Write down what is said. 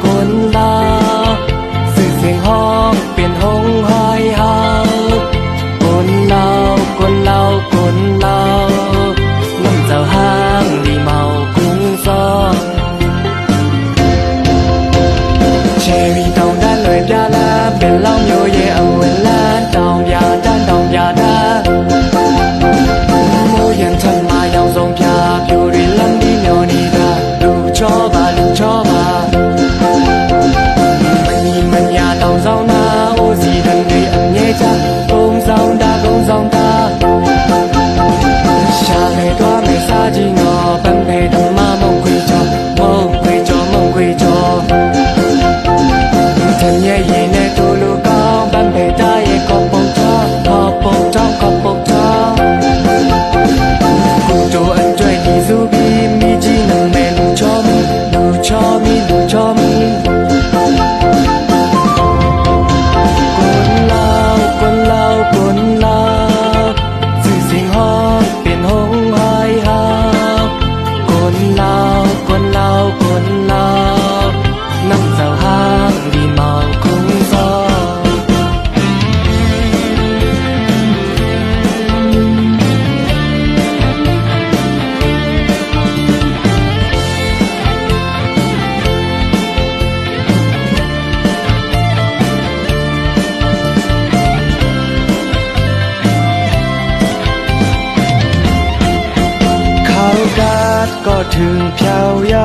คนลาวสื่อเสียงฮ้องเป็นหงหายหาคนลาวคนลาวคนลาวน้ำเจ้าห้างดีเมากุ้งซองเชวีตองด้านเลยยาลาเป็นล่องโยเยเอาเวลาตองยาด้านตองยาดาโมยังทันมายังทรงยาผิวริลำดีโยนีดาดูชอบาดูชอบามันมีมันยาตองซองนาโอสีดันดีอันเยจักกงซองดากงซองตาชาเลตัวไม่ซาจีงอปันเพดมามงคุยจอมงคุยจอมงคุยจอทันเย่เย่เนตูลูกองปันเพตาเย่กปงจอขอปงจอขอปงจอกูโจอันจ่วยที่ซูบีมีจีนังเมลูชอมีลูชอมีลูชอมีคนลาวคนลาวคนลาวสื่อเสียงฮ้องเป็นหงหายหาคนลาวคนลาวคนลาวน้ำเจ้าห้างดีเมาคงซอเขากาดก็ถึงเพียวยา